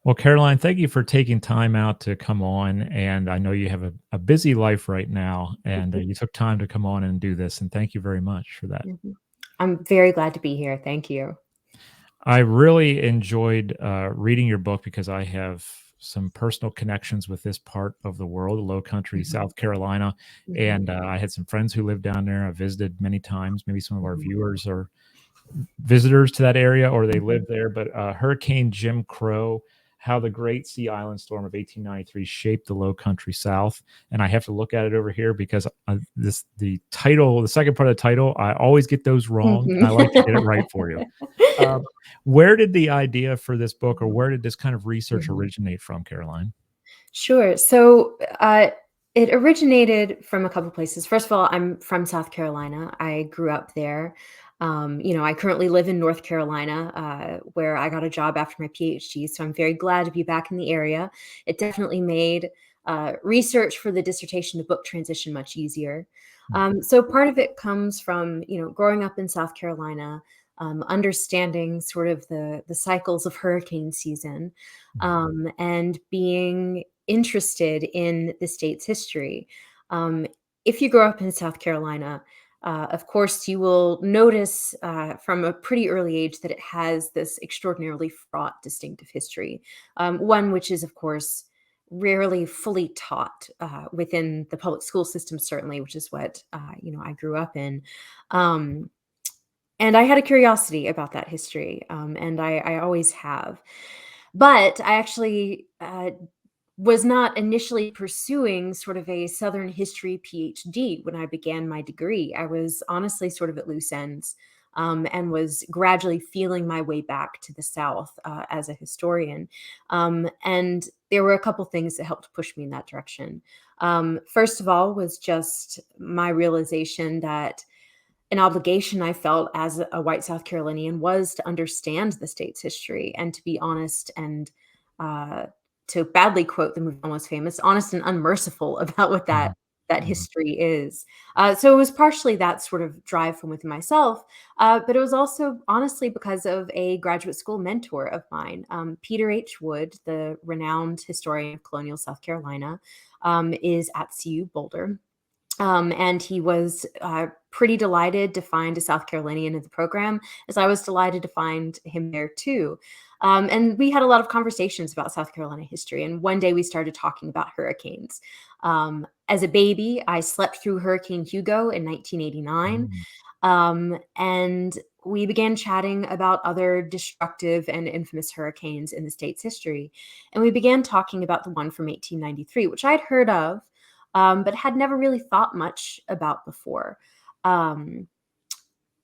Well, Caroline, thank you for taking time out to come on. And I know you have a busy life right now, and you took time to come on and do this. And thank you very much for that. Mhm. I'm very glad to be here. Thank you. I really enjoyed reading your book because I have some personal connections with this part of the world, Lowcountry, Mhm. South Carolina. Mhm. And I had some friends who lived down there. I visited many times. Maybe some of our Mhm. viewers are visitors to that area or they live Mhm. there. But Hurricane Jim Crow, how the Great Sea Island Storm of 1893 shaped the Low Country South. And I have to look at it over here because the title, the second part of the title, I always get those wrong. And I like to get it right for you. Um, where did the idea for this book, or where did this kind of research Mhm. originate from, Caroline? Sure. So it originated from a couple places. First of all, I'm from South Carolina. I grew up there. I currently live in North Carolina, where I got a job after my PhD. So I'm very glad to be back in the area. It definitely made research for the dissertation to book transition much easier. So part of it comes from, growing up in South Carolina, understanding sort of the cycles of hurricane season, and being interested in the state's history. Um, if you grow up in South Carolina, of course, you will notice from a pretty early age that it has this extraordinarily fraught, distinctive history. One which is, of course, rarely fully taught within the public school system, certainly, which is what I grew up in. Um, and I had a curiosity about that history, and I always have. But I actually was not initially pursuing sort of a Southern history PhD when I began my degree. I was honestly sort of at loose ends, and was gradually feeling my way back to the South as a historian. And there were a couple things that helped push me in that direction. First of all, was just my realization that an obligation I felt as a white South Carolinian was to understand the state's history and to be honest and, uh, to badly quote the movie Almost Famous, honest and unmerciful about what Mhm, that mhm, history is. So it was partially that sort of drive from within myself, but it was also honestly because of a graduate school mentor of mine, Peter H. Wood, the renowned historian of colonial South Carolina, is at CU Boulder. And he was pretty delighted to find a South Carolinian in the program, as I was delighted to find him there too. And we had a lot of conversations about South Carolina history. And one day we started talking about hurricanes. As a baby, I slept through Hurricane Hugo in 1989. mm, And we began chatting about other destructive and infamous hurricanes in the state's history. And we began talking about the one from 1893, which I'd heard of, but had never really thought much about before. Um,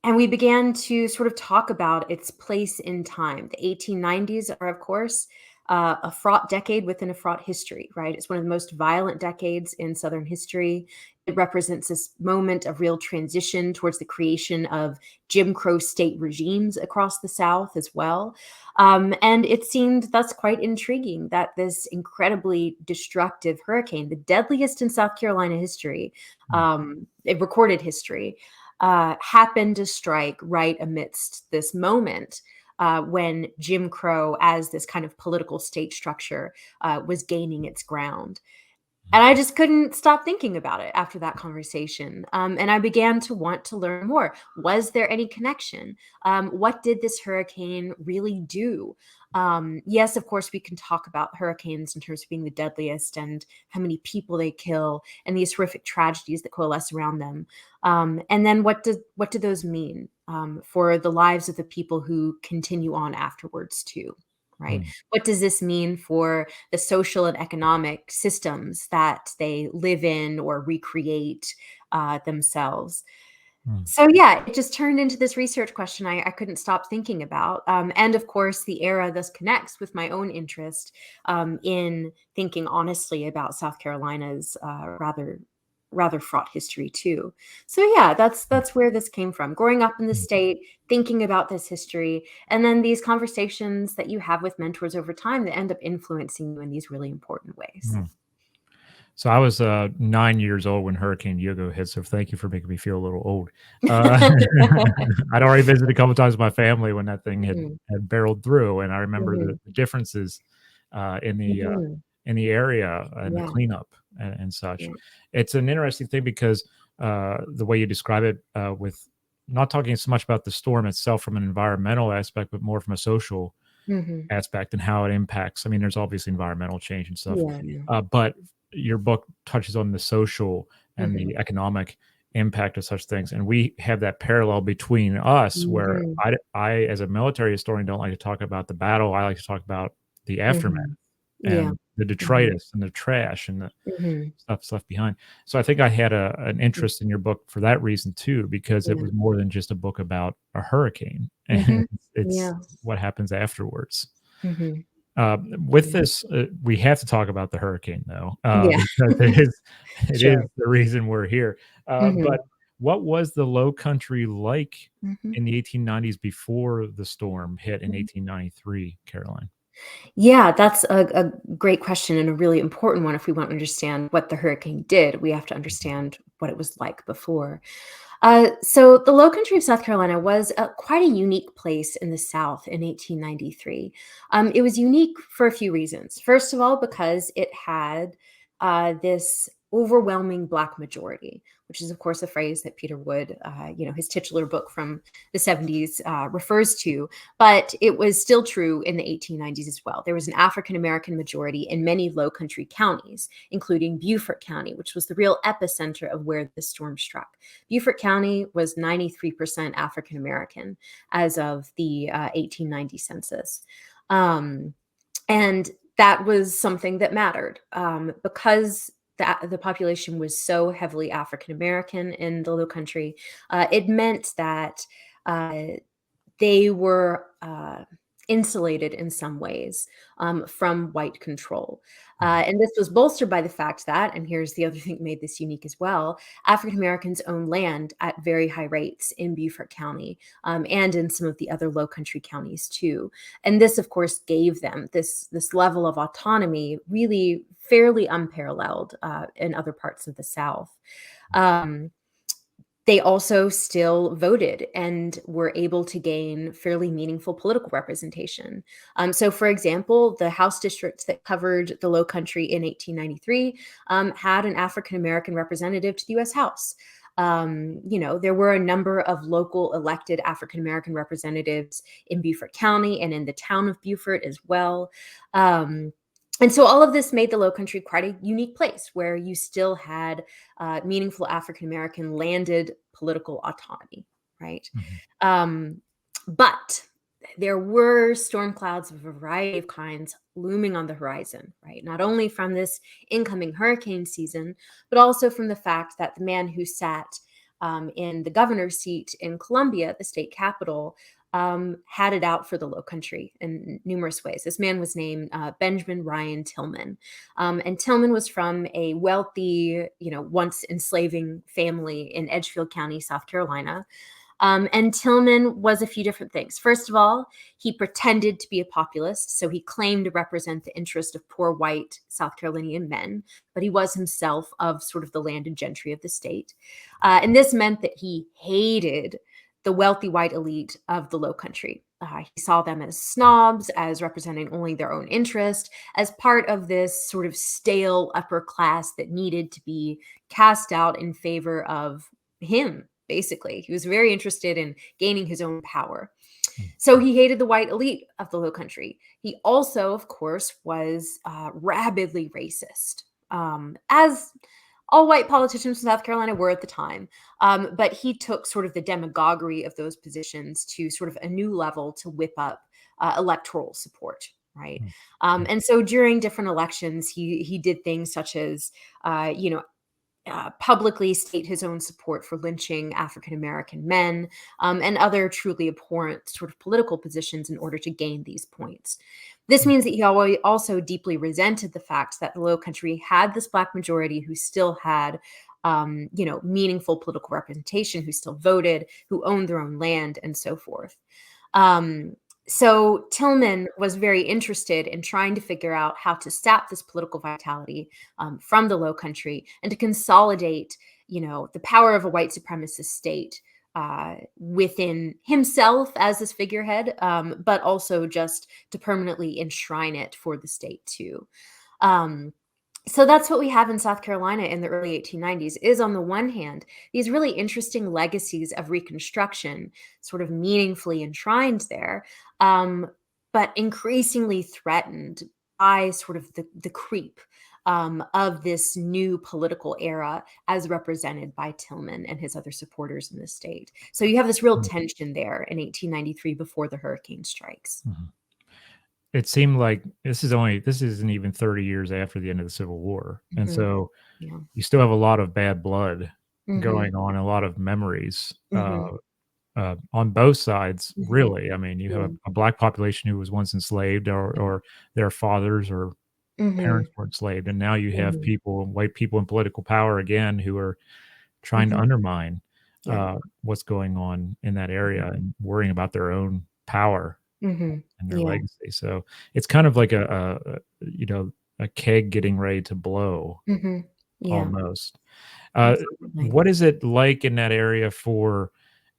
and we began to sort of talk about its place in time. The 1890s are, of course, a fraught decade within a fraught history, right? It's one of the most violent decades in Southern history. It represents this moment of real transition towards the creation of Jim Crow state regimes across the South as well. And it seemed thus quite intriguing that this incredibly destructive hurricane, the deadliest in South Carolina history, mm, in recorded history, happened to strike right amidst this moment when Jim Crow, as this kind of political state structure, was gaining its ground. And I just couldn't stop thinking about it after that conversation. And I began to want to learn more. Was there any connection? What did this hurricane really do? Yes, of course, we can talk about hurricanes in terms of being the deadliest and how many people they kill and these horrific tragedies that coalesce around them. And then what do those mean for the lives of the people who continue on afterwards too? Right? mm, What does this mean for the social and economic systems that they live in or recreate themselves? mm. So yeah, it just turned into this research question I couldn't stop thinking about. And of course, the era thus connects with my own interest in thinking honestly about South Carolina's rather fraught history too. So yeah, that's where this came from. Growing up in the Mm, state, thinking about this history, and then these conversations that you have with mentors over time that end up influencing you in these really important ways. mm. So I was 9 years old when Hurricane Hugo hit. So thank you for making me feel a little old. Uh, I'd already visited a couple times with my family when that thing had Mhm, had barreled through, and I remember mhm, the differences. in Mhm. the area and the Yeah. cleanup and such. Yeah. It's an interesting thing because the way you describe it, with not talking so much about the storm itself from an environmental aspect, but more from a social Mhm. aspect and how it impacts. I mean, there's obviously environmental change and stuff, Yeah, yeah. but your book touches on the social and Mhm. the economic impact of such things, and we have that parallel between us, where Mhm. I, as a military historian, don't like to talk about the battle. I like to talk about the aftermath Mhm. Yeah. and the Mhm. detritus and the trash and the Mhm. stuff left behind. So I think I had an Mm. interest in your book for that reason too, because it Yeah. was more than just a book about a hurricane, and Mhm. it's Yeah. what happens afterwards. Mhm. With Yeah. this, we have to talk about the hurricane, though, Yeah. because it is Sure. the reason we're here. Mhm. But what was the Low Country like Mhm. in the 1890s before the storm hit in Mhm. 1893, Caroline? Yeah, that's a great question and a really important one. If we want to understand what the hurricane did, we have to understand what it was like before. So the Low Country of South Carolina was quite a unique place in the South in 1893. It was unique for a few reasons. First of all, because it had this overwhelming Black majority, which is, of course, a phrase that Peter Wood, his titular book from the 70s, refers to. But it was still true in the 1890s as well. There was an African American majority in many Low Country counties, including Beaufort County, which was the real epicenter of where the storm struck. Beaufort County was 93% African American as of the 1890 census. Um, and that was something that mattered because the population was so heavily African American in the Low Country. It meant that uh, they were insulated in some ways from white control. Mhm. And this was bolstered by the fact that, and here's the other thing that made this unique as well, African Americans own land at very high rates in Beaufort County and in some of the other low country counties too. And this, of course, gave them this level of autonomy really fairly unparalleled in other parts of the South. Um, they also still voted and were able to gain fairly meaningful political representation. So, for example, the House districts that covered the Low Country in 1893 had an African American representative to the U.S. House. There were a number of local elected African American representatives in Beaufort County and in the town of Beaufort as well. Um, and so all of this made the Low Country quite a unique place where you still had meaningful African American landed political autonomy, right? Mhm. Um, but there were storm clouds of a variety of kinds looming on the horizon, right? Not only from this incoming hurricane season, but also from the fact that the man who sat in the governor's seat in Columbia, the state capital, had it out for the Low Country in numerous ways. This man was named Benjamin Ryan Tillman. And Tillman was from a wealthy, once enslaving family in Edgefield County, South Carolina. And Tillman was a few different things. First of all, he pretended to be a populist, so he claimed to represent the interest of poor white South Carolinian men, but he was himself of sort of the landed gentry of the state. And this meant that he hated the wealthy white elite of the Low Country. He saw them as snobs, as representing only their own interest, as part of this sort of stale upper class that needed to be cast out in favor of him. Basically, he was very interested in gaining his own power. So he hated the white elite of the Low Country. He also, of course, was rabidly racist, as all white politicians from South Carolina were at the time. But he took sort of the demagoguery of those positions to sort of a new level to whip up electoral support. Right. And so during different elections, he did things such as, publicly state his own support for lynching African American men and other truly abhorrent sort of political positions in order to gain these points. This means that he also deeply resented the fact that the Low Country had this Black majority who still had, meaningful political representation, who still voted, who owned their own land, and so forth. Um, so Tillman was very interested in trying to figure out how to sap this political vitality from the Low Country and to consolidate, the power of a white supremacist state within himself as this figurehead, but also just to permanently enshrine it for the state too. Um, so that's what we have in South Carolina in the early 1890s is on the one hand, these really interesting legacies of Reconstruction sort of meaningfully enshrined there, um, but increasingly threatened by sort of the creep of this new political era as represented by Tillman and his other supporters in the state. So you have this real tension there in 1893 before the hurricane strikes. Mhm. It seemed like this isn't even 30 years after the end of the Civil War, and Mhm. so Yeah. you still have a lot of bad blood Mhm. going on, a lot of memories, Mhm. on both sides, Mhm. really. I mean, you have Yeah. a black population who was once enslaved or their fathers or Mhm. parents were enslaved, and now you have Mhm. white people in political power again who are trying to Mhm. undermine, Yeah. what's going on in that area Mhm. and worrying about their own power Mhm. and their Yeah. legacy. So it's kind of like a keg getting ready to blow Mhm. Yeah. almost. Uh, Absolutely. what is it like in that area for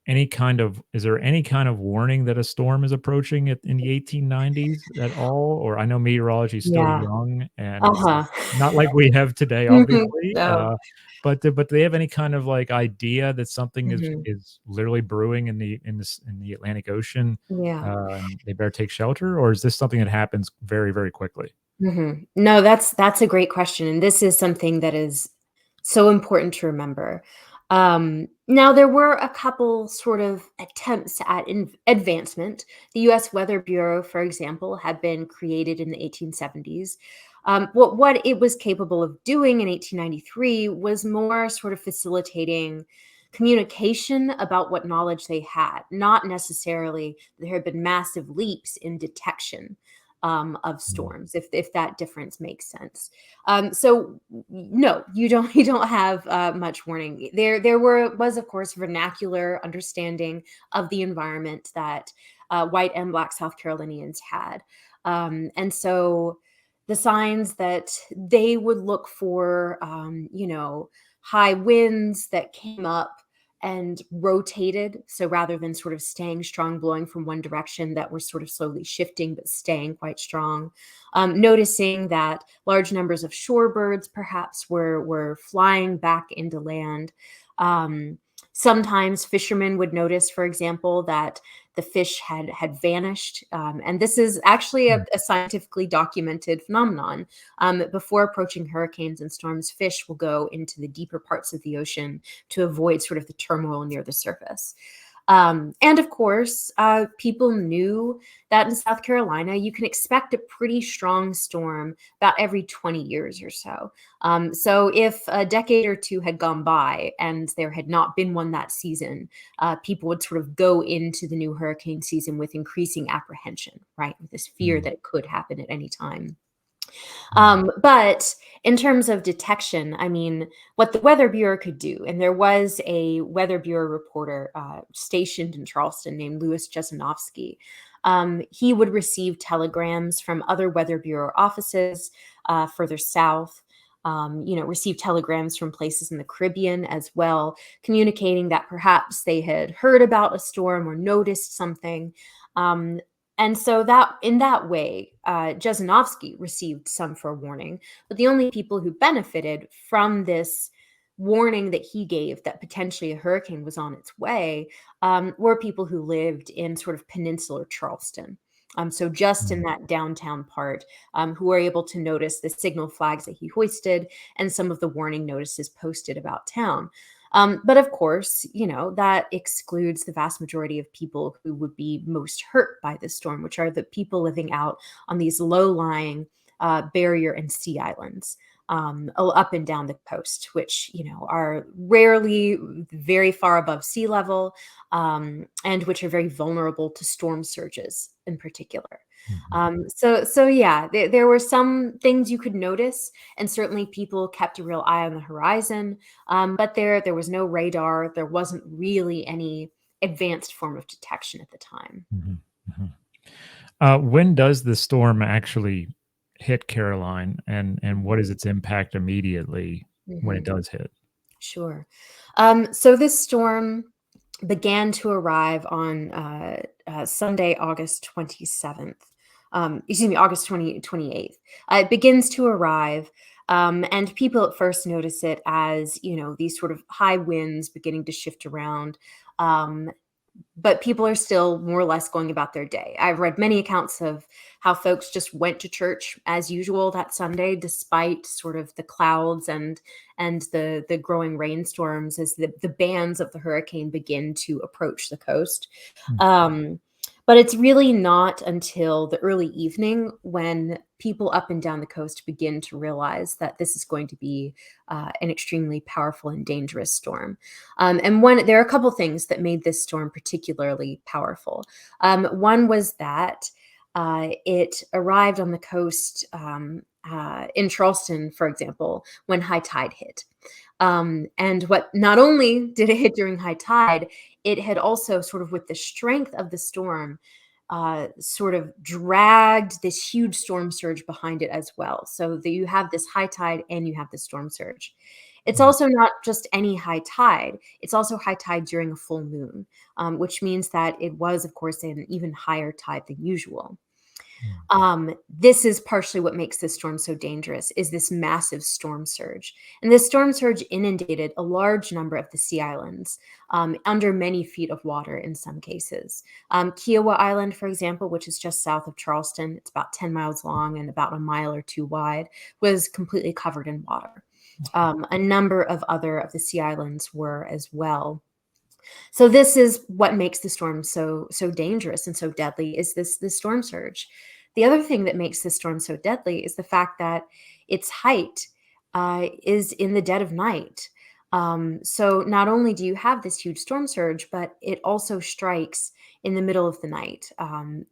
is there any kind of warning that a storm is approaching in the 1890s at all? Or I know meteorology is still Yeah. young and it's Uh-huh. not like we have today, Mhm. obviously. No. But do they have any kind of like idea that something Mhm. is literally brewing in the Atlantic Ocean, Yeah. and they better take shelter? Or is this something that happens very, very quickly? Mhm. No, that's a great question, and this is something that is so important to remember. Now there were a couple sort of attempts at advancement. The U.S. Weather Bureau, for example, had been created in the 1870s. What it was capable of doing in 1893 was more sort of facilitating communication about what knowledge they had, not necessarily there had been massive leaps in detection of Mm, storms, if that difference makes sense. So no, you don't have much warning. Was of course vernacular understanding of the environment that white and black South Carolinians had, and so the signs that they would look for, high winds that came up and rotated. So rather than sort of staying strong, blowing from one direction, that were sort of slowly shifting but staying quite strong. Noticing that large numbers of shorebirds perhaps were flying back into land. Um, Sometimes fishermen would notice, for example, that the fish had vanished, and this is actually mm, a scientifically documented phenomenon. Before approaching hurricanes and storms, fish will go into the deeper parts of the ocean to avoid sort of the turmoil near the surface. And of course, people knew that in South Carolina, you can expect a pretty strong storm about every 20 years or so. So if a decade or two had gone by and there had not been one that season, people would sort of go into the new hurricane season with increasing apprehension, right? With this fear mm, that it could happen at any time. mm, But in terms of detection, I mean, what the Weather Bureau could do, and there was a Weather Bureau reporter stationed in Charleston named Louis Jesenovsky. He would receive telegrams from other Weather Bureau offices further south. Receive telegrams from places in the Caribbean as well, communicating that perhaps they had heard about a storm or noticed something. Um, and so that in that way, Jasanovsky received some forewarning, but the only people who benefited from this warning that he gave that potentially a hurricane was on its way were people who lived in sort of peninsular Charleston. So just in mm, that downtown part, who were able to notice the signal flags that he hoisted and some of the warning notices posted about town. But of course, that excludes the vast majority of people who would be most hurt by this storm, which are the people living out on these low lying barrier and sea islands. Up and down the coast, which are rarely very far above sea level, and which are very vulnerable to storm surges in particular. mhm, So yeah, there were some things you could notice, and certainly people kept a real eye on the horizon. But there was no radar. There wasn't really any advanced form of detection at the time. mhm, mhm. When does the storm actually hit Caroline, and what is its impact immediately when it Mhm. does hit? Sure. So this storm. began to arrive on Sunday, August 27th. Excuse me, August 28th. It begins to arrive, and people at first notice it as, these sort of high winds beginning to shift around. Um, but people are still more or less going about their day. I've read many accounts of how folks just went to church as usual that Sunday, despite sort of the clouds and the growing rainstorms as the bands of the hurricane begin to approach the coast. Mm. Um, but it's really not until the early evening when people up and down the coast begin to realize that this is going to be an extremely powerful and dangerous storm. There are a couple things that made this storm particularly powerful. One was that it arrived on the coast in Charleston, for example, when high tide hit. And what not only did it hit during high tide, it had also sort of with the strength of the storm, sort of dragged this huge storm surge behind it as well. So that you have this high tide and you have the storm surge. It's Right. also not just any high tide. It's also high tide during a full moon, which means that it was, of course, an even higher tide than usual. Mm. This is partially what makes this storm so dangerous, is this massive storm surge. And this storm surge inundated a large number of the sea islands, under many feet of water in some cases. Kiowa Island, for example, which is just south of Charleston, it's about 10 miles long and about a mile or two wide, was completely covered in water. A number of other of the sea islands were as well. So this is what makes the storm so dangerous and so deadly, is this storm surge. The other thing that makes this storm so deadly is the fact that its height is in the dead of night. So not only do you have this huge storm surge, but it also strikes in the middle of the night.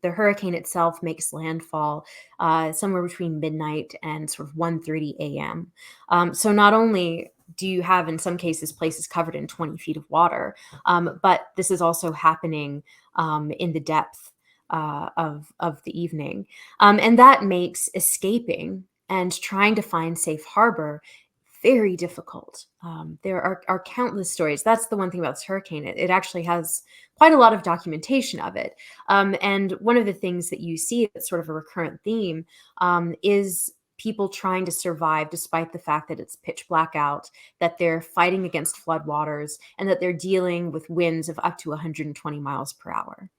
The hurricane itself makes landfall somewhere between midnight and sort of 1:30 a.m. So not only do you have, in some cases, places covered in 20 feet of water, but this is also happening in the depth of the evening. And that makes escaping and trying to find safe harbor very difficult. There are countless stories. That's the one thing about this hurricane. It actually has quite a lot of documentation of it. And one of the things that you see that's sort of a recurrent theme is people trying to survive despite the fact that it's pitch black out, that they're fighting against floodwaters, and that they're dealing with winds of up to 120 miles per hour.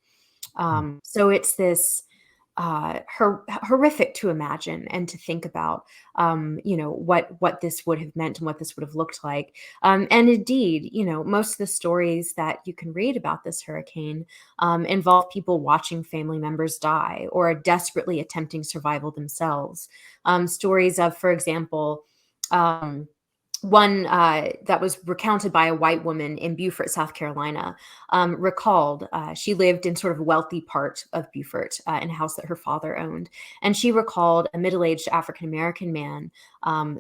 Mm. So it's this horrific to imagine and to think about, what this would have meant and what this would have looked like. And indeed, most of the stories that you can read about this hurricane involve people watching family members die or desperately attempting survival themselves. Stories of, for example, um, one that was recounted by a white woman in Beaufort, South Carolina, recalled she lived in sort of a wealthy part of Beaufort in a house that her father owned. And she recalled a middle aged African American man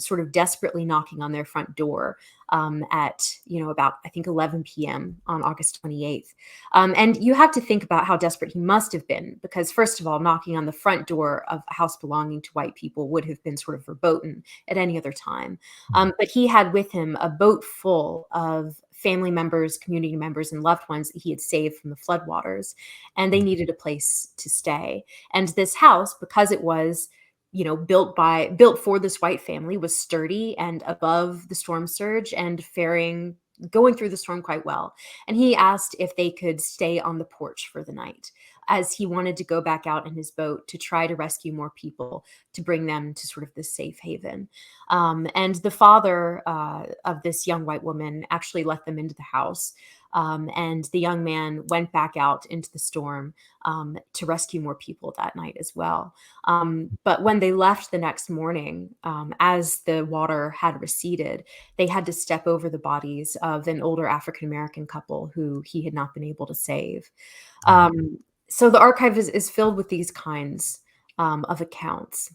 sort of desperately knocking on their front door at, about, I think, 11 p.m. on August 28th. And you have to think about how desperate he must have been, because, first of all, knocking on the front door of a house belonging to white people would have been sort of verboten at any other time. Mm. But he had with him a boat full of family members, community members, and loved ones that he had saved from the floodwaters, and they Mm. needed a place to stay. And this house, because it was, built for this white family, was sturdy and above the storm surge and going through the storm quite well. And he asked if they could stay on the porch for the night, as he wanted to go back out in his boat to try to rescue more people, to bring them to sort of this safe haven. And the father of this young white woman actually let them into the house. And the young man went back out into the storm to rescue more people that night as well. But when they left the next morning, as the water had receded, they had to step over the bodies of an older African American couple who he had not been able to save. Right. So the archive is filled with these kinds of accounts.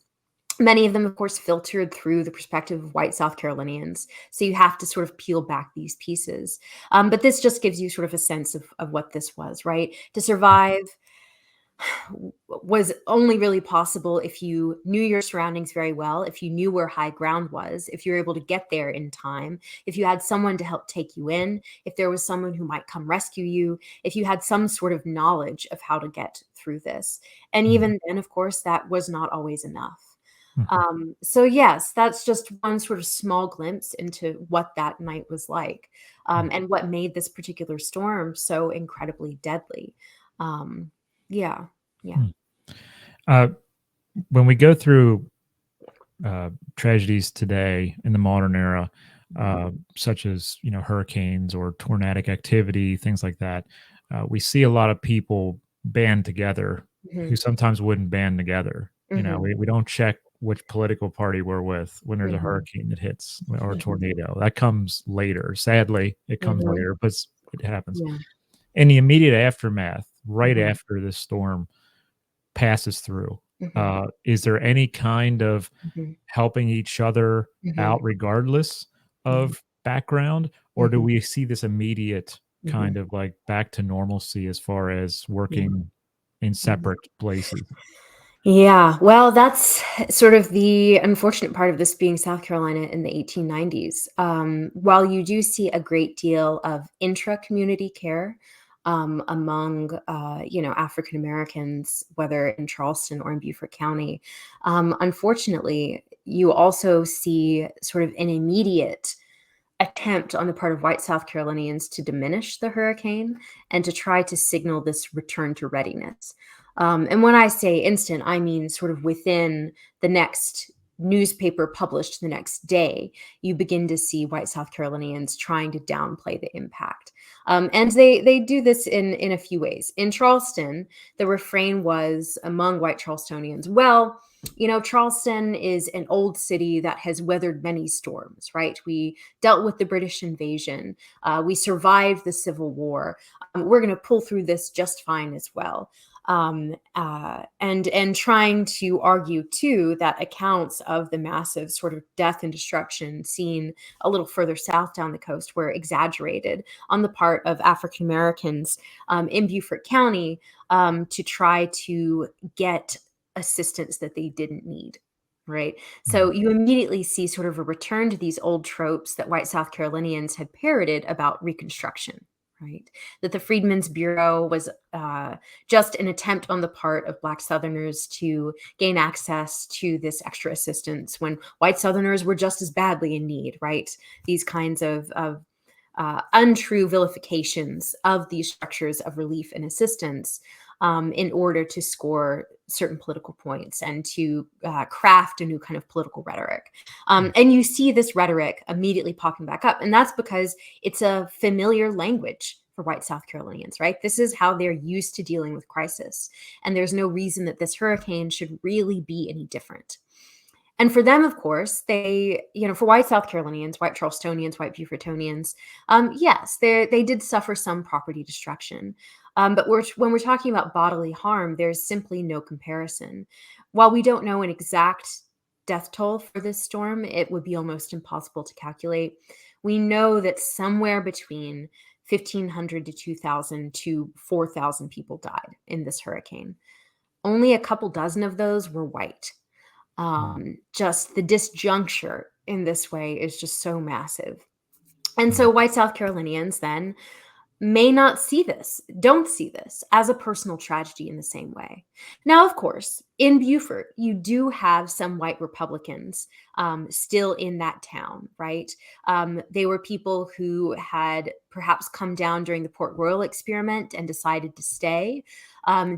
Many of them, of course, filtered through the perspective of white South Carolinians. So you have to sort of peel back these pieces. But this just gives you sort of a sense of what this was, right? To survive was only really possible if you knew your surroundings very well, if you knew where high ground was, if you were able to get there in time, if you had someone to help take you in, if there was someone who might come rescue you, if you had some sort of knowledge of how to get through this. And Mm, even then, of course, that was not always enough. mhm, So yes, that's just one sort of small glimpse into what that night was like, mm, and what made this particular storm so incredibly deadly. Um, yeah, yeah. mm. Uh, when we go through tragedies today in the modern era, such as hurricanes or tornadic activity, things like that, we see a lot of people band together who Mhm, sometimes wouldn't band together. mhm, We don't check which political party we're with when there's a mhm, hurricane that hits or a mhm, tornado. That comes later. Sadly, it comes mhm. later, but it happens. Yeah. In the immediate aftermath, right Mhm, after this storm passes through, mhm, is there any kind of mhm, helping each other mhm, out regardless mhm, of background, or do mhm, we see this immediate mhm, kind of like back to normalcy as far as mhm, working in mhm. separate places? Yeah, well, that's sort of the unfortunate part of this being South Carolina in the 1890s. While you do see a great deal of intra-community care among, African Americans, whether in Charleston or in Beaufort County, unfortunately, you also see sort of an immediate attempt on the part of white South Carolinians to diminish the hurricane and to try to signal this return to readiness. And when I say instant, I mean sort of within the next newspaper published the next day, you begin to see white South Carolinians trying to downplay the impact. And they do this in a few ways. In Charleston, the refrain was among white Charlestonians, well, Charleston is an old city that has weathered many storms, right? We dealt with the British invasion. We survived the Civil War. We're going to pull through this just fine as well. And trying to argue too that accounts of the massive sort of death and destruction seen a little further south down the coast were exaggerated on the part of African Americans in Beaufort County to try to get assistance that they didn't need. Right. So Mm, you immediately see sort of a return to these old tropes that white South Carolinians had parroted about Reconstruction, right? That the Freedmen's Bureau was just an attempt on the part of Black Southerners to gain access to this extra assistance when white Southerners were just as badly in need, right? These kinds of untrue vilifications of these structures of relief and assistance in order to score certain political points and to craft a new kind of political rhetoric. mm, And you see this rhetoric immediately popping back up. And that's because it's a familiar language for white South Carolinians, right? This is how they're used to dealing with crisis. And there's no reason that this hurricane should really be any different. And for them, of course, for white South Carolinians, white Charlestonians, white Beaufortonians, yes, they did suffer some property destruction. But when we're talking about bodily harm, there's simply no comparison. While we don't know an exact death toll for this storm, it would be almost impossible to calculate. We know that somewhere between 1,500 to 2,000 to 4,000 people died in this hurricane. Only a couple dozen of those were white. mm, Just the disjuncture in this way is just so massive. And mm, so white South Carolinians then may not see this, don't see this as a personal tragedy in the same way. Now, of course, in Beaufort, you do have some white Republicans still in that town, right? They were people who had perhaps come down during the Port Royal experiment and decided to stay.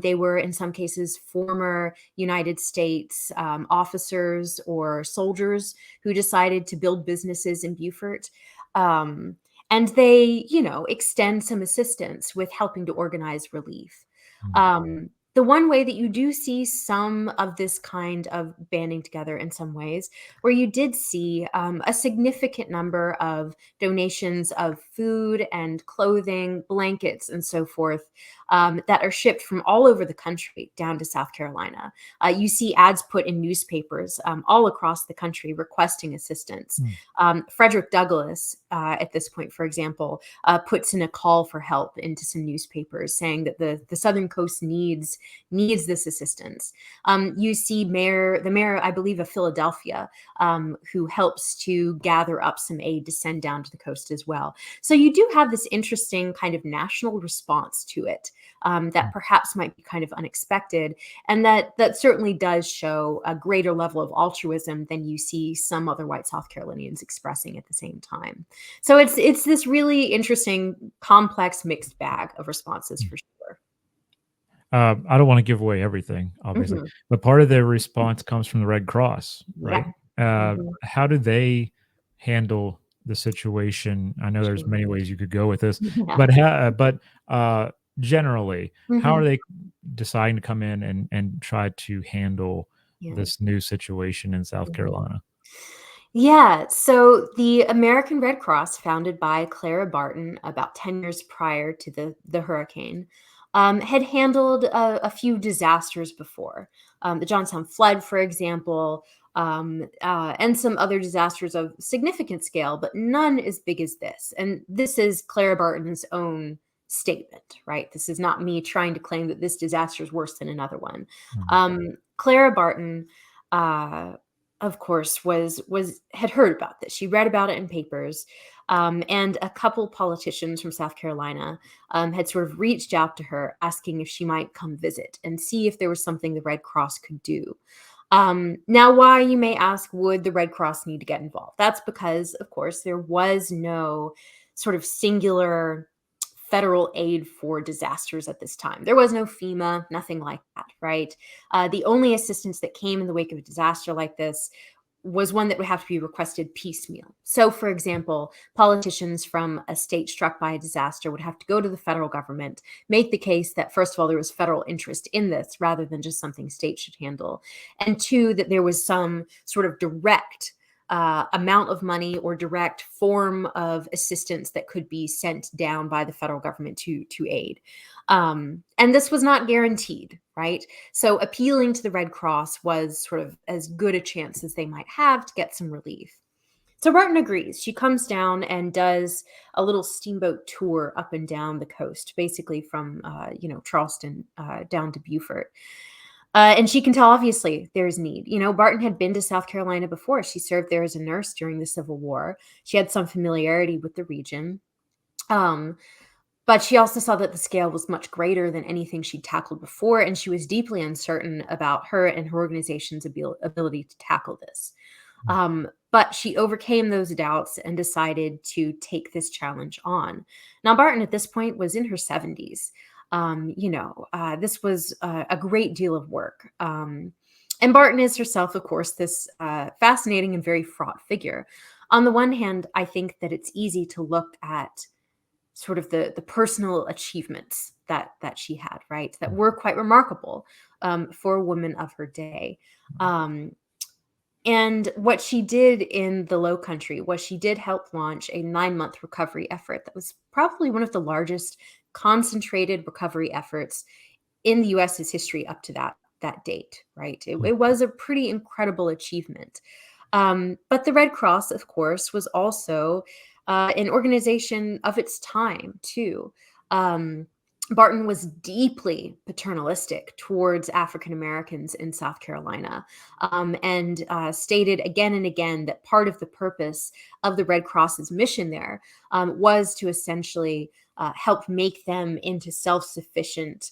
They were, in some cases, former United States officers or soldiers who decided to build businesses in Beaufort. Um, and they extend some assistance with helping to organize relief. mm, The one way that you do see some of this kind of banding together in some ways, where you did see a significant number of donations of food and clothing, blankets, and so forth that are shipped from all over the country down to South Carolina. You see ads put in newspapers all across the country requesting assistance. mm, Frederick Douglass, at this point, for example, puts in a call for help into some newspapers saying that the Southern Coast needs needs this assistance. You see the mayor, I believe, of Philadelphia, who helps to gather up some aid to send down to the coast as well. So you do have this interesting kind of national response to it, that perhaps might be kind of unexpected, and that certainly does show a greater level of altruism than you see some other white South Carolinians expressing at the same time. So it's this really interesting, complex, mixed bag of responses for sure. I don't want to give away everything, obviously, Mhm. but part of their response comes from the Red Cross, right? Yeah. Mhm. How do they handle the situation? I know there's Sure. many ways you could go with this, Yeah. but uh, generally, how are Mhm. they deciding to come in and try to handle Yeah. this new situation in South Mhm. Carolina? Yeah, so the American Red Cross, founded by Clara Barton about 10 years prior to the hurricane, had handled a few disasters before. The Johnstown flood, for example, and some other disasters of significant scale, but none as big as this. And this is Clara Barton's own statement, right? This is not me trying to claim that this disaster is worse than another one. Mhm. Clara Barton, uh, of course, was had heard about this. She read about it in papers, and a couple politicians from South Carolina had sort of reached out to her, asking if she might come visit and see if there was something the Red Cross could do. Now, why, you may ask, would the Red Cross need to get involved? That's because, of course, there was no sort of singular federal aid for disasters at this time. There was no FEMA, nothing like that, right? The only assistance that came in the wake of a disaster like this was one that would have to be requested piecemeal. So, for example, politicians from a state struck by a disaster would have to go to the federal government, make the case that, first of all, there was federal interest in this rather than just something states should handle, and two, that there was some sort of direct amount of money or direct form of assistance that could be sent down by the federal government to aid. And this was not guaranteed, right? So appealing to the Red Cross was sort of as good a chance as they might have to get some relief. So Barton agrees. She comes down and does a little steamboat tour up and down the coast, basically from Charleston down to Beaufort. And she can tell, obviously, there's need. Barton had been to South Carolina before. She served there as a nurse during the Civil War. She had some familiarity with the region. Um, but she also saw that the scale was much greater than anything she'd tackled before, and she was deeply uncertain about her and her organization's ability to tackle this. But she overcame those doubts and decided to take this challenge on. Now, Barton at this point was in her 70s. This was a great deal of work. And Barton is herself, of course, this fascinating and very fraught figure. On the one hand, I think that it's easy to look at sort of the personal achievements that she had, right? That were quite remarkable for a woman of her day. Um, and what she did in the Low Country was she did help launch a 9-month recovery effort that was probably one of the largest concentrated recovery efforts in the US's history up to that date, right? It was a pretty incredible achievement. But the Red Cross, of course, was also an organization of its time, too. Um, Barton was deeply paternalistic towards African Americans in South Carolina, and stated again and again that part of the purpose of the Red Cross's mission there was to essentially help make them into self-sufficient,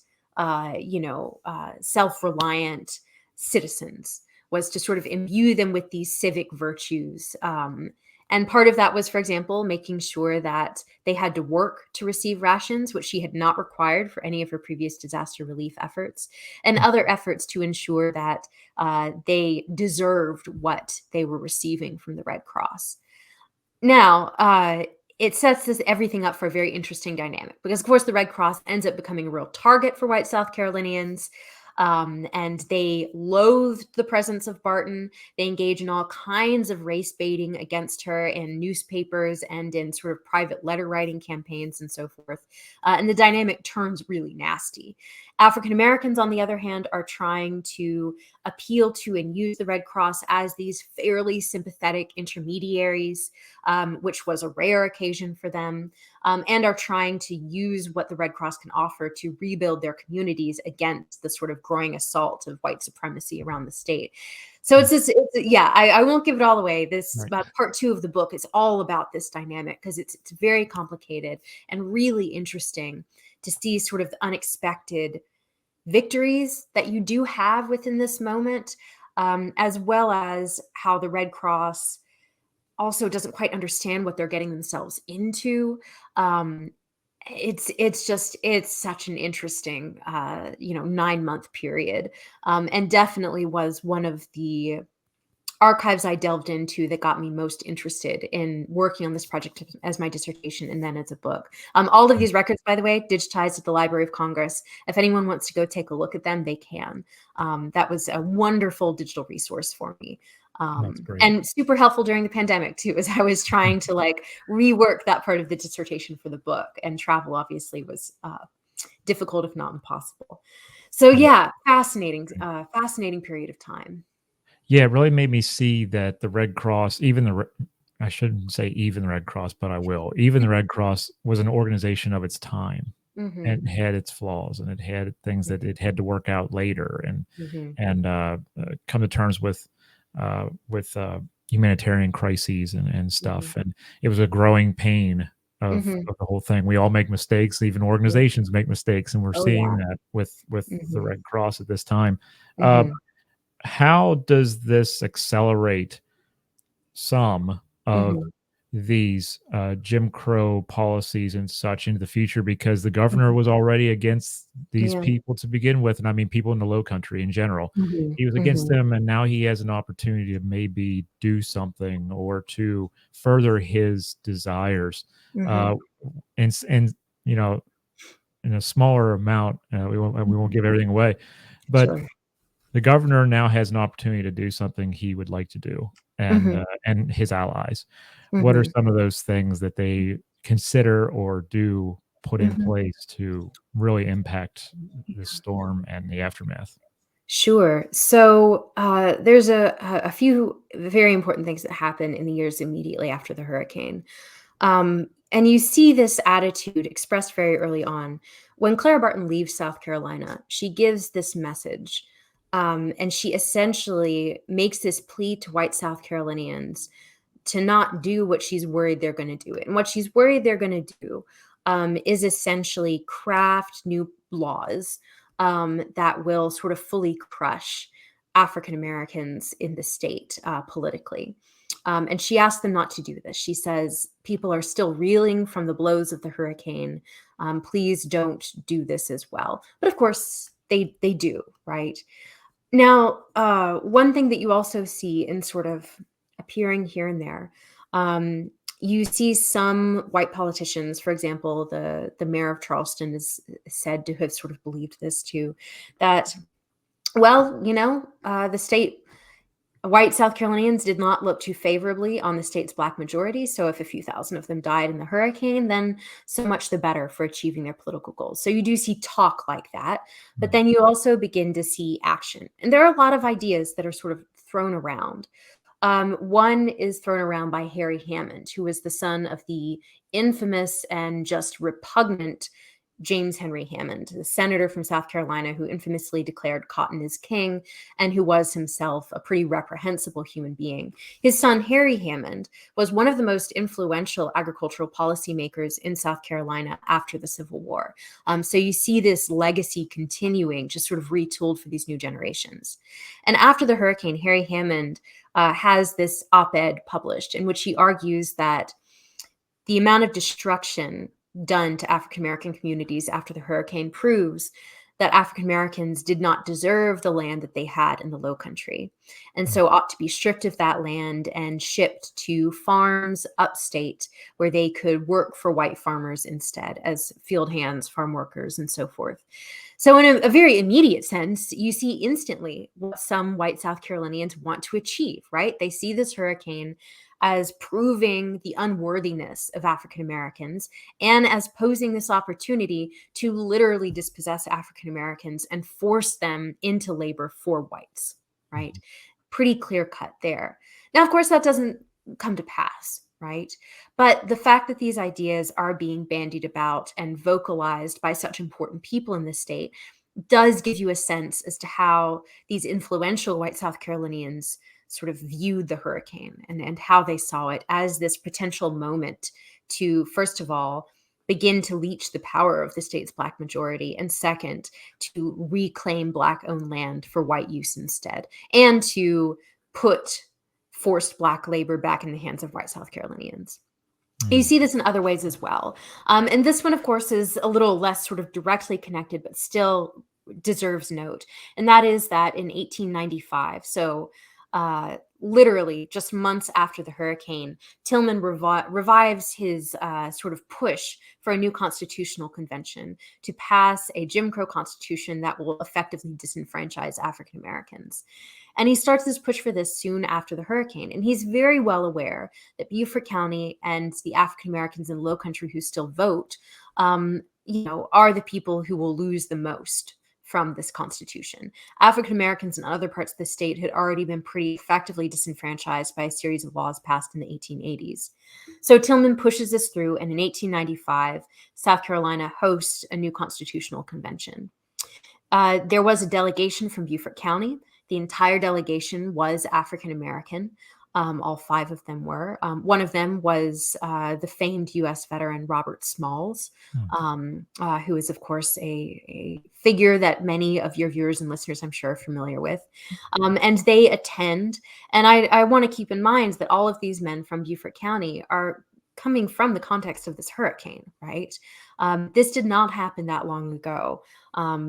self-reliant citizens, was to sort of imbue them with these civic virtues. And part of that was, for example, making sure that they had to work to receive rations, which she had not required for any of her previous disaster relief efforts, and other efforts to ensure that they deserved what they were receiving from the Red Cross. Now, it sets everything up for a very interesting dynamic because, of course, the Red Cross ends up becoming a real target for white South Carolinians. And they loathed the presence of Barton. They engage in all kinds of race baiting against her in newspapers and in sort of private letter writing campaigns and so forth. And the dynamic turns really nasty. African Americans, on the other hand, are trying to appeal to and use the Red Cross as these fairly sympathetic intermediaries, which was a rare occasion for them, and are trying to use what the Red Cross can offer to rebuild their communities against the sort of growing assault of white supremacy around the state. So it's this, yeah, I won't give it all away. This Right. part 2 of the book is all about this dynamic because it's very complicated and really interesting to see sort of the unexpected victories that you do have within this moment, as well as how the Red Cross also doesn't quite understand what they're getting themselves into. Um, it's such an interesting 9-month period, and definitely was one of the archives I delved into that got me most interested in working on this project as my dissertation and then as a book. All of these records, by the way, digitized at the Library of Congress. If anyone wants to go take a look at them, they can. That was a wonderful digital resource for me. That's great. And super helpful during the pandemic too, as I was trying to like rework that part of the dissertation for the book, and travel obviously was difficult, if not impossible. So Right. yeah, fascinating period of time. Yeah, it really made me see that the Red Cross, I shouldn't say even the Red Cross, but I will. Even the Red Cross was an organization of its time, and Mhm. had its flaws, and it had things that it had to work out later, and Mhm. come to terms with humanitarian crises and Mhm. stuff. And it was a growing pain Mhm. of the whole thing. We all make mistakes, even Yeah. organizations make mistakes, and we're Oh, seeing yeah. that with the Mhm. Red Cross at this time. Uh, Mhm. how does this accelerate some of Mhm. these Jim Crow policies and such into the future? Because the governor Mhm. was already against these Yeah. people to begin with, and I mean people in the Low Country in general. Mhm. He was against Mhm. them, and now he has an opportunity to maybe do something or to further his desires. Mhm. Uh, and you know, in a smaller amount, we won't Mhm. give everything away, but Sure. the governor now has an opportunity to do something he would like to do, Mhm. and his allies. What are Mhm. some of those things that they consider or do put in Mhm. place to really impact the storm and the aftermath? Sure. So there's a few very important things that happen in the years immediately after the hurricane. And you see this attitude expressed very early on. When Clara Barton leaves South Carolina, she gives this message. And she essentially makes this plea to white South Carolinians to not do what she's worried they're going to do. And what she's worried they're going to do is essentially craft new laws that will sort of fully crush African Americans in the state politically. And she asked them not to do this. She says, people are still reeling from the blows of the hurricane. Please don't do this as well. But of course, they do, right? Now, one thing that you also see in sort of appearing here and there, um, you see some white politicians, for example, the mayor of Charleston is said to have sort of believed this too, that, well, the state white South Carolinians did not look too favorably on the state's Black majority. So if a few thousand of them died in the hurricane, then so much the better for achieving their political goals. So you do see talk like that, but Mm, then you also begin to see action. And there are a lot of ideas that are sort of thrown around. One is thrown around by Harry Hammond, who was the son of the infamous and just repugnant James Henry Hammond, the senator from South Carolina who infamously declared cotton is king and who was himself a pretty reprehensible human being. His son, Harry Hammond, was one of the most influential agricultural policymakers in South Carolina after the Civil War. So you see this legacy continuing, just sort of retooled for these new generations. And after the hurricane, Harry Hammond has this op ed published in which he argues that the amount of destruction done to African American communities after the hurricane proves that African Americans did not deserve the land that they had in the Low Country, and mm, so ought to be stripped of that land and shipped to farms upstate where they could work for white farmers instead as field hands, farm workers, and so forth. So in a very immediate sense, you see instantly what some white South Carolinians want to achieve, right? They see this hurricane as proving the unworthiness of African Americans and as posing this opportunity to literally dispossess African Americans and force them into labor for whites, right? Pretty clear cut there. Now, of course, that doesn't come to pass, right? But the fact that these ideas are being bandied about and vocalized by such important people in the state does give you a sense as to how these influential white South Carolinians sort of viewed the hurricane and how they saw it as this potential moment to, first of all, begin to leech the power of the state's Black majority, and second, to reclaim Black owned land for white use instead, and to put forced Black labor back in the hands of white South Carolinians. You see this in other ways as well. And this one, of course, is a little less sort of directly connected, but still deserves note. And that is that in 1895, so literally just months after the hurricane, Tillman revives his sort of push for a new constitutional convention to pass a Jim Crow constitution that will effectively disenfranchise African Americans. And he starts this push for this soon after the hurricane. And he's very well aware that Beaufort County and the African Americans in the Lowcountry who still vote, are the people who will lose the most from this constitution. African Americans in other parts of the state had already been pretty effectively disenfranchised by a series of laws passed in the 1880s. So Tillman pushes this through, and in 1895, South Carolina hosts a new constitutional convention. There was a delegation from Beaufort County. The entire delegation was African American. All five of them were. One of them was the famed U.S. veteran Robert Smalls, who is, of course, a figure that many of your viewers and listeners, I'm sure, are familiar with. And they attend. And I want to keep in mind that all of these men from Beaufort County are coming from the context of this hurricane, right? This did not happen that long ago.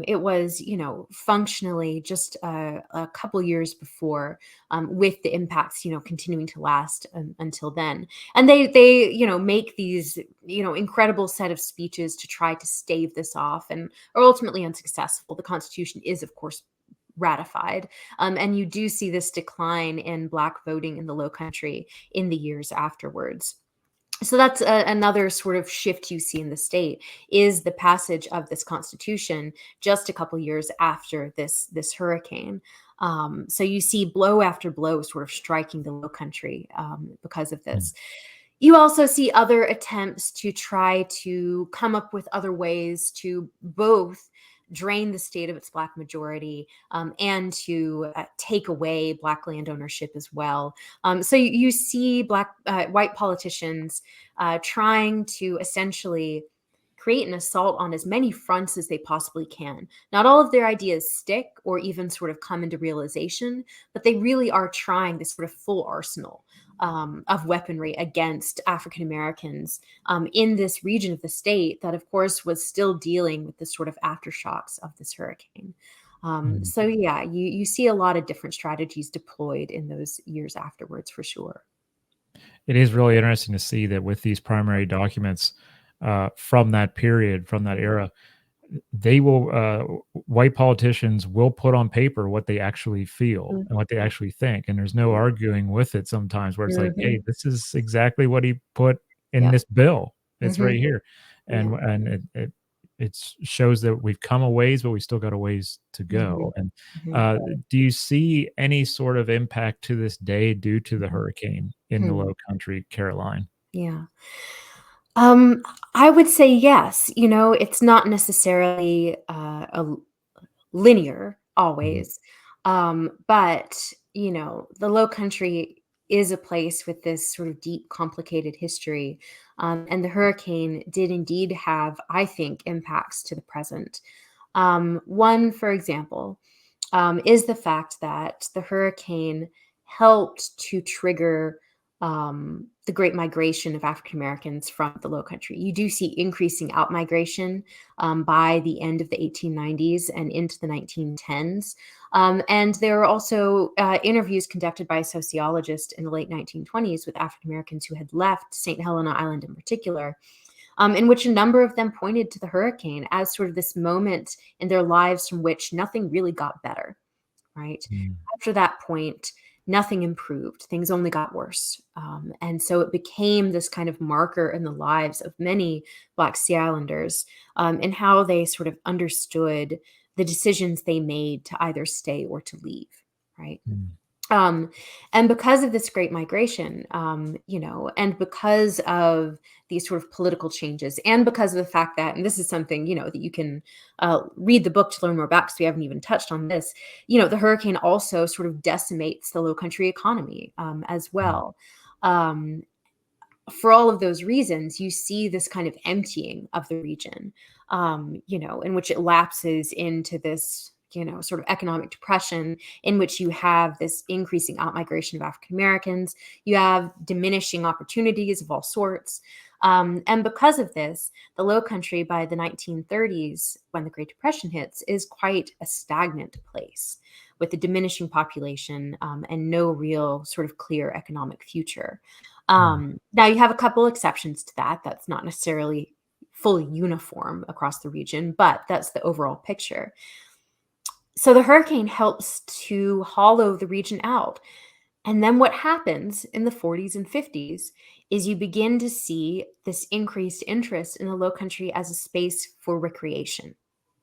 It was, functionally just a couple years before, with the impacts, continuing to last until then. And they make these, incredible set of speeches to try to stave this off, and are ultimately unsuccessful. The Constitution is, of course, ratified. And you do see this decline in Black voting in the Lowcountry in the years afterwards. So that's another sort of shift you see in the state, is the passage of this constitution just a couple years after this hurricane. So you see blow after blow sort of striking the Lowcountry because of this. You also see other attempts to try to come up with other ways to both drain the state of its Black majority, and to take away Black land ownership as well. So you see white politicians trying to essentially create an assault on as many fronts as they possibly can. Not all of their ideas stick or even sort of come into realization, but they really are trying this sort of full arsenal of weaponry against African Americans in this region of the state that, of course, was still dealing with the sort of aftershocks of this hurricane. So yeah, you see a lot of different strategies deployed in those years afterwards, for sure. It is really interesting to see that with these primary documents from that period, from that era, they will white politicians will put on paper what they actually feel and what they actually think, and there's no arguing with it sometimes, where it's like, hey, this is exactly what he put in this bill. It's right here. And it shows that we've come a ways, but we still got a ways to go. And do you see any sort of impact to this day due to the hurricane in the Lowcountry, Caroline? Yeah. I would say yes. It's not necessarily a linear always, but the Lowcountry is a place with this sort of deep, complicated history, and the hurricane did indeed have, I think, impacts to the present. One, for example, is the fact that the hurricane helped to trigger the great migration of African Americans from the Lowcountry. You do see increasing outmigration by the end of the 1890s and into the 1910s. And there were also interviews conducted by a sociologist in the late 1920s with African Americans who had left St. Helena Island in particular, in which a number of them pointed to the hurricane as sort of this moment in their lives from which nothing really got better, right? Mm. After that point, nothing improved. Things only got worse. And so it became this kind of marker in the lives of many Black Sea Islanders, and how they sort of understood the decisions they made to either stay or to leave, right? Mm. Um, and because of this great migration, and because of these sort of political changes, and because of the fact that, and this is something, that you can read the book to learn more about, because we haven't even touched on this, the hurricane also sort of decimates the low country economy, as Mm. well. Um, for all of those reasons, you see this kind of emptying of the region, in which it lapses into this, sort of economic depression, in which you have this increasing outmigration of African Americans, you have diminishing opportunities of all sorts. And because of this, the Low Country by the 1930s, when the Great Depression hits, is quite a stagnant place with a diminishing population, and no real sort of clear economic future. Mm. Now you have a couple exceptions to that. That's not necessarily fully uniform across the region, but that's the overall picture. So the hurricane helps to hollow the region out. And then what happens in the 40s and 50s is you begin to see this increased interest in the Low Country as a space for recreation,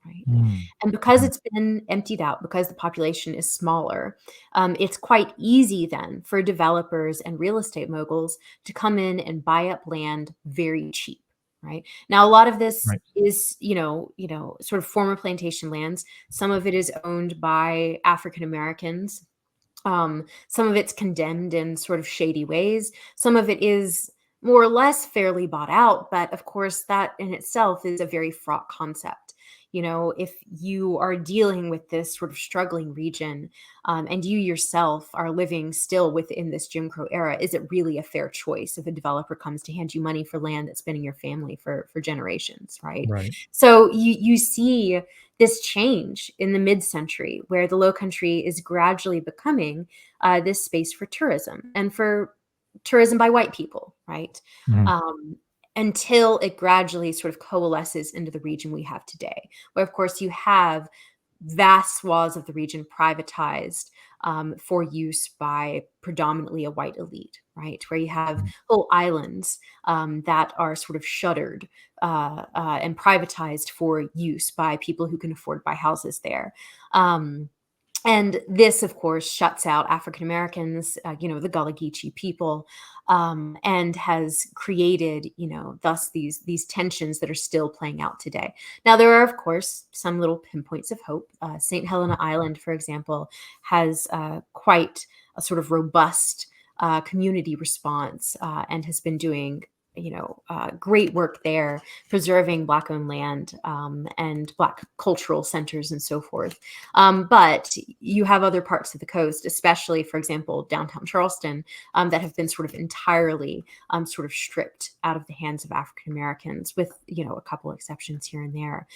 right? Mm. And because Mhm. it's been emptied out, because the population is smaller, it's quite easy then for developers and real estate moguls to come in and buy up land very cheap. Right now, a lot of this Right. is, sort of former plantation lands. Some of it is owned by African Americans. Some of it's condemned in sort of shady ways. Some of it is more or less fairly bought out. But of course, that in itself is a very fraught concept. If you are dealing with this sort of struggling region, and you yourself are living still within this Jim Crow era, is it really a fair choice if a developer comes to hand you money for land that's been in your family for generations, right? Right. So you see this change in the mid-century, where the Low Country is gradually becoming this space for tourism, and for tourism by white people, right? Mhm. Um, until it gradually sort of coalesces into the region we have today, where, of course, you have vast swaths of the region privatized, for use by predominantly a white elite, right? Where you have Mm. whole islands, that are sort of shuttered, and privatized for use by people who can afford to buy houses there. Um, and this, of course, shuts out African Americans, the Gullah Geechee people, and has created, thus these tensions that are still playing out today. Now, there are, of course, some little pinpoints of hope. St. Helena Island, for example, has quite a sort of robust community response, and has been doing, great work there, preserving Black-owned land, and Black cultural centers and so forth. But you have other parts of the coast, especially, for example, downtown Charleston, that have been sort of entirely, sort of stripped out of the hands of African Americans, with, a couple exceptions here and there.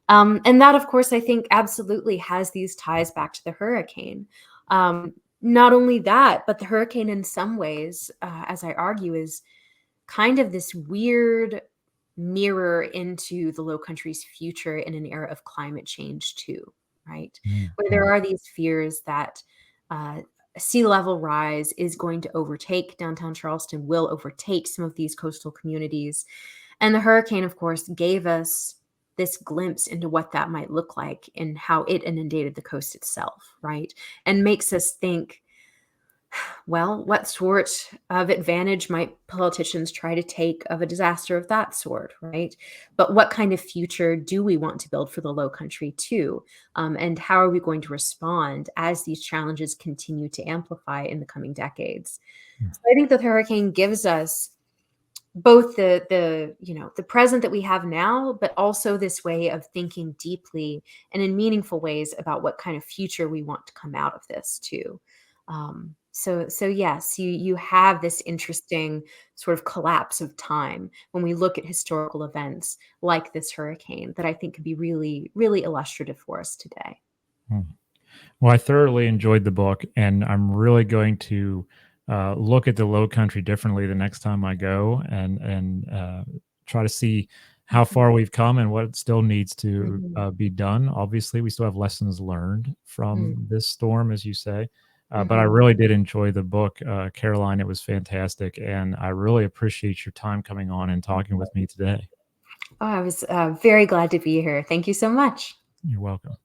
And that, of course, I think absolutely has these ties back to the hurricane. Not only that, but the hurricane, in some ways, as I argue, is kind of this weird mirror into the Low Country's future in an era of climate change too, right? Mm. Where there Mm. are these fears that uh, sea level rise is going to overtake downtown Charleston, will overtake some of these coastal communities. And the hurricane, of course, gave us this glimpse into what that might look like and how it inundated the coast itself, right? And makes us think, well, what sort of advantage might politicians try to take of a disaster of that sort, right? But what kind of future do we want to build for the Low Country too? And how are we going to respond as these challenges continue to amplify in the coming decades? Mm. So I think that the hurricane gives us both the present that we have now, but also this way of thinking deeply and in meaningful ways about what kind of future we want to come out of this too. So yes, you have this interesting sort of collapse of time when we look at historical events like this hurricane, that I think could be really, really illustrative for us today. Mm. Well, I thoroughly enjoyed the book, and I'm really going to look at the Low Country differently the next time I go, and try to see how far we've come and what still needs to Mhm. be done. Obviously, we still have lessons learned Mm. from this storm, as you say. But I Mhm. really did enjoy the book, Caroline. It was fantastic, and I really appreciate your time coming on and talking with me today. Oh, I was very glad to be here. Thank you so much. You're welcome.